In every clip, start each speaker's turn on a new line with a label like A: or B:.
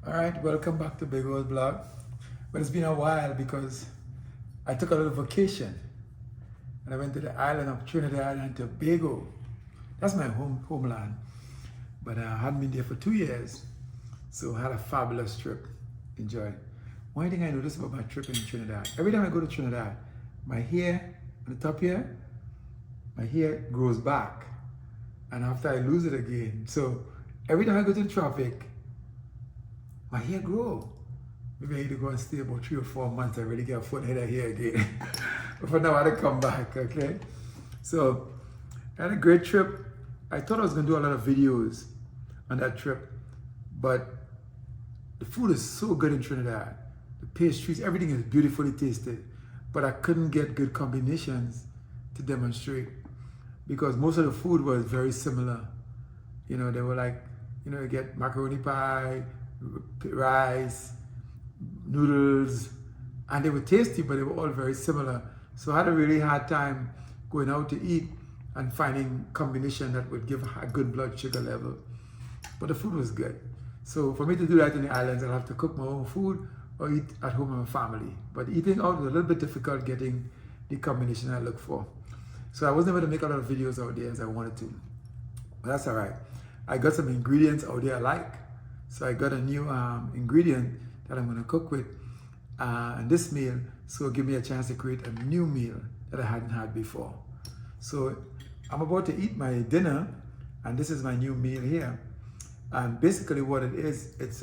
A: Alright, welcome back to Big Old Blog. But it's been a while because I took a little vacation and I went to the island of Trinidad and Tobago. That's my homeland. But I hadn't been there for 2 years, so I had a fabulous trip. Enjoyed. One thing I noticed about my trip in Trinidad, every time I go to Trinidad, my hair on the top here, my hair grows back. And after I lose it again. So every time I go to the tropic, my hair grow. Maybe I need to go and stay about 3 or 4 months. I really get a foot head of hair again. But for now, I had to come back, okay? So I had a great trip. I thought I was gonna do a lot of videos on that trip, but the food is so good in Trinidad. The pastries, everything is beautifully tasted, but I couldn't get good combinations to demonstrate because most of the food was very similar. You know, they were like, you get macaroni pie, rice, noodles, and they were tasty, but they were all very similar. So I had a really hard time going out to eat and finding combination that would give a good blood sugar level. But the food was good. So for me to do that in the islands, I'll have to cook my own food or eat at home with my family. But eating out was a little bit difficult getting the combination I look for. So I wasn't able to make a lot of videos out there as I wanted to. But that's all right. I got some ingredients out there I like. So I got a new ingredient that I'm going to cook with in this meal. So it'll give me a chance to create a new meal that I hadn't had before. So I'm about to eat my dinner, and this is my new meal here. And basically what it is, it's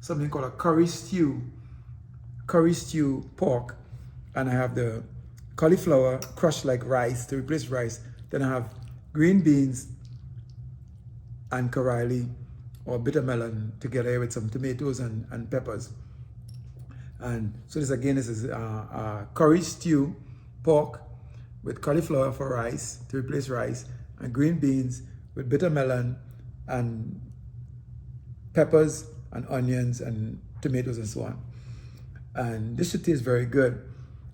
A: something called a curry stew pork. And I have the cauliflower crushed like rice to replace rice. Then I have green beans and corale or bitter melon together with some tomatoes and peppers. And so this is curry stew pork with cauliflower for rice to replace rice, and green beans with bitter melon and peppers and onions and tomatoes and so on. And this should taste very good.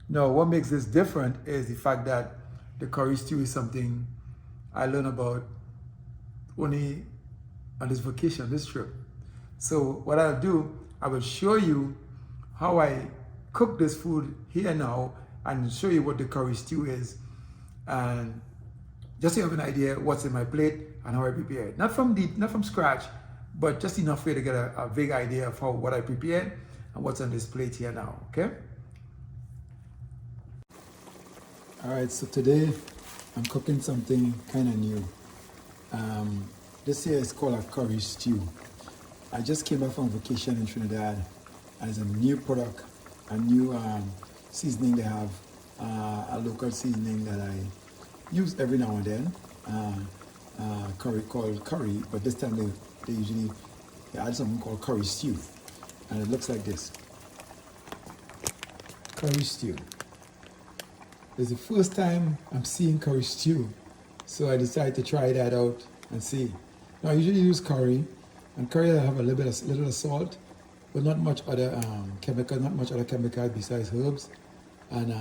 A: Now, what makes this different is the fact that the curry stew is something I learned about only on this vacation, this trip. So what I'll do, I will show you how I cook this food here now and show you what the curry stew is, and just so you have an idea what's in my plate and how I prepare it. Not from scratch, but just enough for you to get a vague idea of what I prepared and what's on this plate here now, okay? All right, so today I'm cooking something kind of new. This here is called a curry stew. I just came back from vacation in Trinidad, and it's a new product, a new seasoning they have, a local seasoning that I use every now and then, curry called curry, but this time they usually add something called curry stew, and it looks like this. Curry stew. It's the first time I'm seeing curry stew, so I decided to try that out and see. Now I usually use curry, and curry I have a little of salt, but not much other chemical besides herbs. And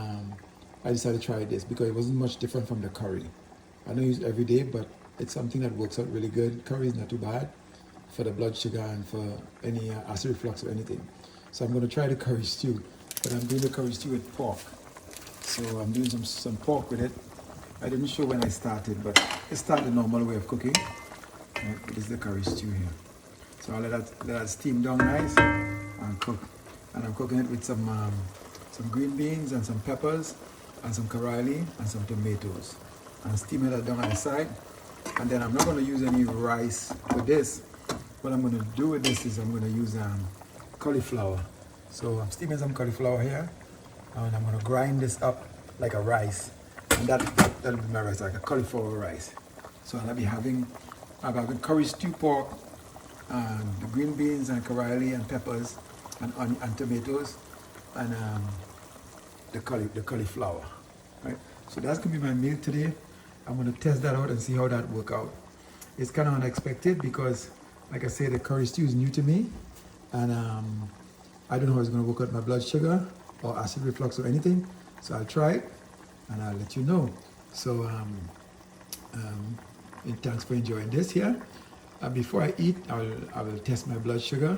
A: I decided to try this because it wasn't much different from the curry. I don't use it every day, but it's something that works out really good. Curry is not too bad for the blood sugar and for any acid reflux or anything. So I'm going to try the curry stew, but I'm doing the curry stew with pork. So I'm doing some pork with it. I didn't show when I started, but it started the normal way of cooking. Right, this is the curry stew here. So I'll let that steam down nice and cook. And I'm cooking it with some green beans and some peppers and some corale and some tomatoes. And steaming that down on the side. And then I'm not going to use any rice with this. What I'm going to do with this is I'm going to use cauliflower. So I'm steaming some cauliflower here, and I'm going to grind this up like a rice. And that'll be my rice, like a cauliflower rice. So I'll be having curry stew pork, and the green beans and corale and peppers and tomatoes, and the cauliflower. Right? So that's going to be my meal today. I'm going to test that out and see how that works out. It's kind of unexpected because, like I said, the curry stew is new to me, and I don't know how it's going to work out my blood sugar or acid reflux or anything. So I'll try it and I'll let you know. So and thanks for enjoying this here. Before I eat, I will test my blood sugar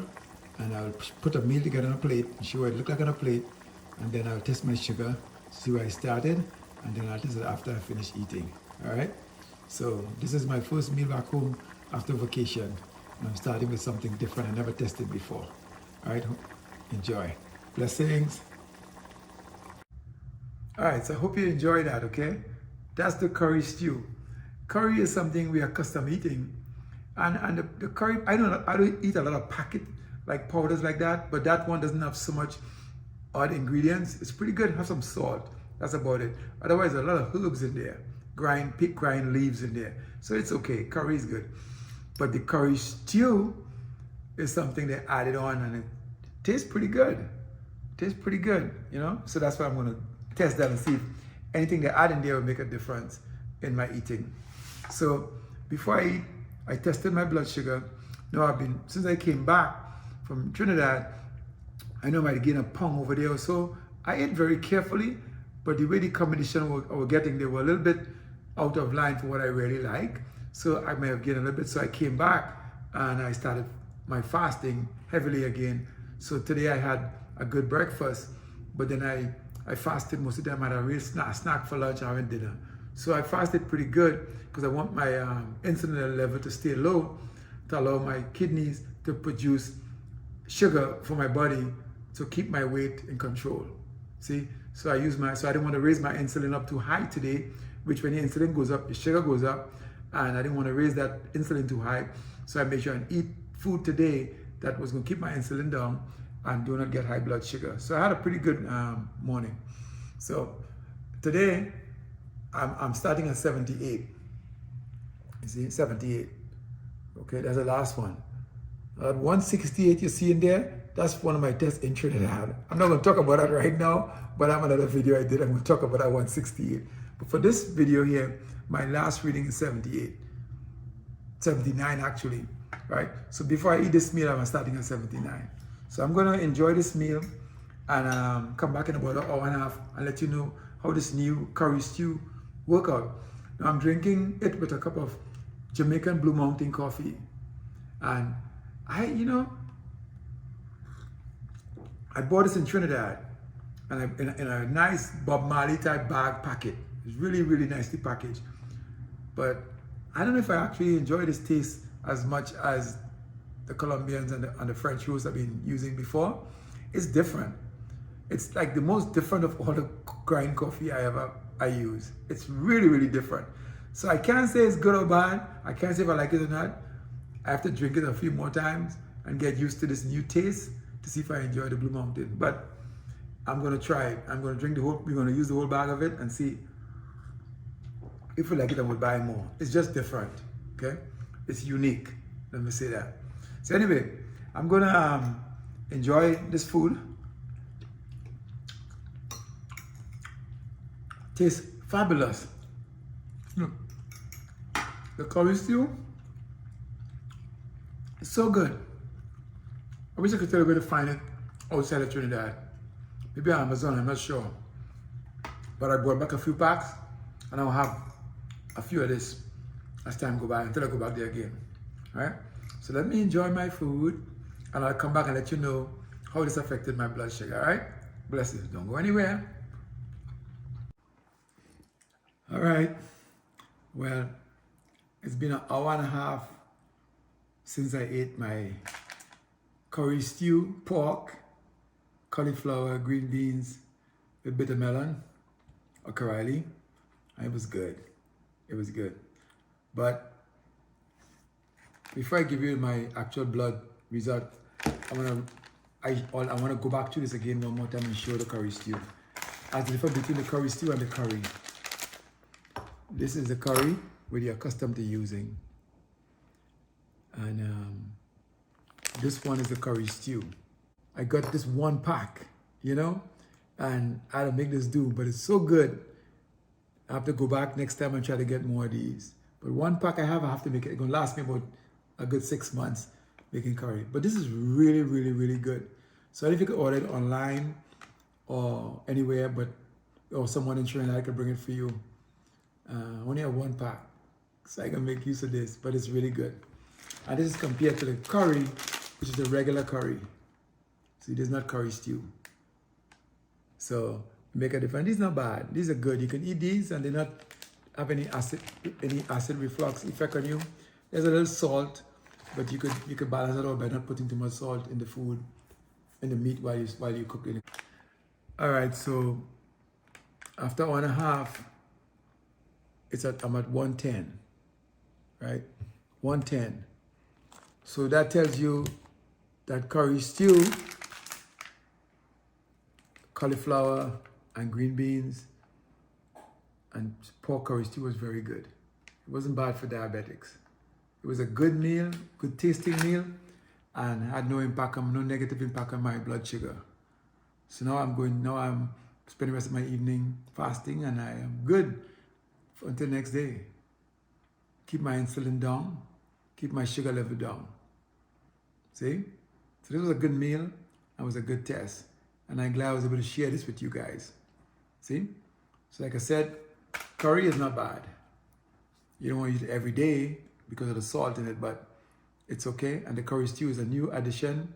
A: and I'll put a meal together on a plate and show what it look like on a plate, and then I'll test my sugar, see where I started, and then I'll test it after I finish eating. All right? So this is my first meal back home after vacation, and I'm starting with something different I never tested before. All right? Enjoy. Blessings. All right, so I hope you enjoy that, okay? That's the curry stew. Curry is something we are accustomed eating. And the curry, I don't eat a lot of packet, like powders like that, but that one doesn't have so much odd ingredients. It's pretty good, have some salt. That's about it. Otherwise, a lot of herbs in there. Pick grind leaves in there. So it's okay, curry is good. But the curry stew is something they added on, and it tastes pretty good. Tastes pretty good, you know? So that's why I'm gonna test that and see if anything they add in there will make a difference in my eating. So before I eat, I tested my blood sugar. Now since I came back from Trinidad, I know I might gain a pound over there or so. I ate very carefully, but the way the combination I was getting, they were a little bit out of line for what I really like. So I may have gained a little bit. So I came back and I started my fasting heavily again. So today I had a good breakfast, but then I fasted most of the time. I had a real snack for lunch and having dinner. So I fasted pretty good because I want my insulin level to stay low to allow my kidneys to produce sugar for my body to keep my weight in control. See, so I didn't want to raise my insulin up too high today, which when the insulin goes up, the sugar goes up, and I didn't want to raise that insulin too high. So I made sure and eat food today that was going to keep my insulin down and do not get high blood sugar. So I had a pretty good morning. So today I'm starting at 78. You see, 78. Okay, that's the last one. At 168 you see in there, that's one of my tests in Trinidad. I'm not going to talk about that right now, but I have another video I did. I'm going to talk about that 168. But for this video here, my last reading is 78. 79 actually, right? So before I eat this meal, I'm starting at 79. So I'm going to enjoy this meal and come back in about an hour and a half and let you know how this new curry stew work out. Now I'm drinking it with a cup of Jamaican Blue Mountain Coffee. And I bought this in Trinidad, and in a nice Bob Marley type bag packet. It's really, really nicely packaged. But I don't know if I actually enjoy this taste as much as the Colombians and the French roast I've been using before. It's different. It's like the most different of all the grind coffee I use. It's really, really different. So I can't say it's good or bad. I can't say if I like it or not. I have to drink it a few more times and get used to this new taste to see if I enjoy the Blue Mountain. But I'm gonna try it. I'm gonna we're gonna use the whole bag of it and see if we like it and we'll buy more. It's just different, okay? It's unique, let me say that. So anyway, I'm gonna enjoy this food. Tastes fabulous. Look, the curry stew is so good. I wish I could tell you where to find it outside of Trinidad. Maybe on Amazon, I'm not sure. But I brought back a few packs and I'll have a few of this as time go by until I go back there again. All right? So let me enjoy my food and I'll come back and let you know how this affected my blood sugar. All right? Bless you. Don't go anywhere. All right. Well, it's been an hour and a half since I ate my curry stew, pork, cauliflower, green beans with bitter melon or Karali. It was good. It was good. But before I give you my actual blood result, I want to go back to this again one more time and show the curry stew. As the difference between the curry stew and the curry. This is the curry where you're accustomed to using. And this one is the curry stew. I got this one pack, you know, and I had to make this do, but it's so good. I have to go back next time and try to get more of these. But one pack I have to make it. It's gonna last me about a good 6 months making curry. But this is really, really, really good. So if you could order it online or anywhere, or someone in Trinidad could bring it for you. I only have one pack, so I can make use of this, but it's really good. And this is compared to the curry, which is the regular curry. See, this is not curry stew. So make a difference. These are not bad. These are good. You can eat these and they not have any acid reflux effect on you. There's a little salt, but you could balance it out by not putting too much salt in the food, in the meat while you cook it. All right, so after 1.5, I'm at 110, right? 110. So that tells you that curry stew, cauliflower and green beans and pork curry stew was very good. It wasn't bad for diabetics. It was a good meal, good tasting meal, and had no negative impact on my blood sugar. So now I'm spending the rest of my evening fasting, and I am good until next day. Keep my insulin down, keep my sugar level down. See? So this was a good meal, and it was a good test. And I'm glad I was able to share this with you guys. See? So like I said, curry is not bad. You don't want to eat it every day because of the salt in it, but it's okay. And the curry stew is a new addition,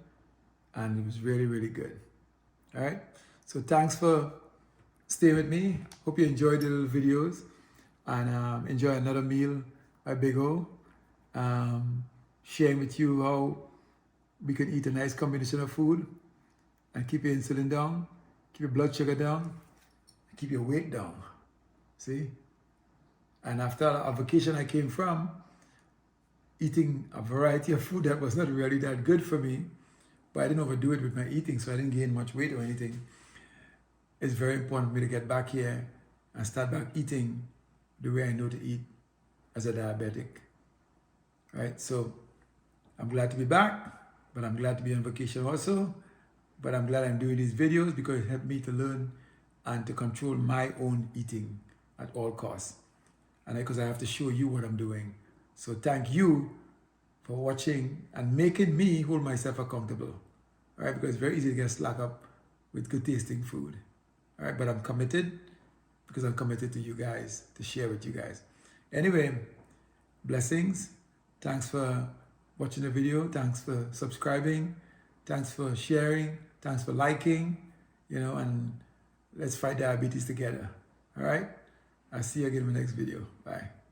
A: and it was really, really good. All right? So thanks for staying with me. Hope you enjoyed the little videos, and enjoy another meal by Big O. Sharing with you how we can eat a nice combination of food and keep your insulin down, keep your blood sugar down, and keep your weight down. See? And after a vacation I came from, eating a variety of food that was not really that good for me, but I didn't overdo it with my eating, so I didn't gain much weight or anything. It's very important for me to get back here and start back eating the way I know to eat as a diabetic. Right? So I'm glad to be back, but I'm glad to be on vacation also. But I'm glad I'm doing these videos because it helped me to learn and to control my own eating at all costs. And because I have to show you what I'm doing. So thank you for watching and making me hold myself accountable. All right, because it's very easy to get slack up with good tasting food. All right, but I'm committed because I'm committed to you guys, to share with you guys. Anyway, blessings. Thanks for watching the video. Thanks for subscribing. Thanks for sharing. Thanks for liking, and let's fight diabetes together. All right? I'll see you again in the next video. Bye.